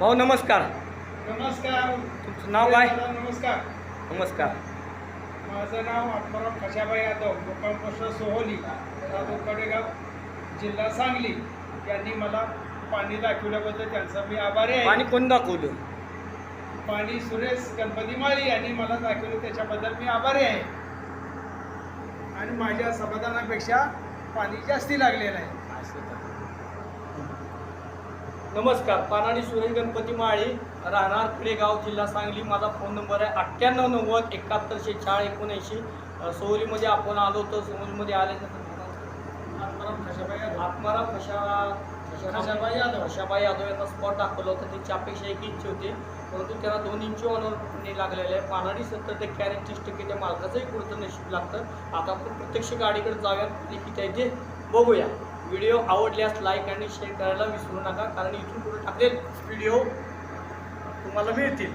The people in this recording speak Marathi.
भाऊ नमस्कार. नमस्कार. तुमचं नाव काय? नमस्कार. नमस्कार. माझं नाव आत्माराम खशाबाई यादव, मुक्काम पोस्ट सोहोली, तालुका कडेगाव, जिल्हा सांगली. यांनी मला पाणी दाखवल्याबद्दल त्यांचा मी आभारी आहे. पाणी कोण दाखवलं? पाणी सुरेश गणपती माळी यांनी मला दाखवलं, त्याच्याबद्दल मी आभारी आहे. आणि माझ्या समाधानापेक्षा पाणी जास्ती लागलेलं आहे. नमस्कार. पानाडी सुरेश गणपती माळी, राहणार कडेगाव, जिल्हा सांगली. माझा फोन नंबर आहे 9890 71 79. सोहलीमध्ये आपण आलो होतो. सोहलीमध्ये आल्यानंतर खशाबाई यादव यांना स्पॉट दाखवलं होतं. त्यांची अपेक्षा 1 इंच होती, परंतु त्याला 2 इंच ऑनर लागलेले आहे. पानाडी 70% आणि 30% त्या मालकाचंही पुढचं नशीब लागतं. आता आपण प्रत्यक्ष गाडीकडे जाऊया, किती आहे ते बघूया. व्हिडिओ आवडल्यास लाईक आणि शेअर करायला विसरू नका, कारण इथून पुढे टाकलेले व्हिडिओ तुम्हाला मिळतील.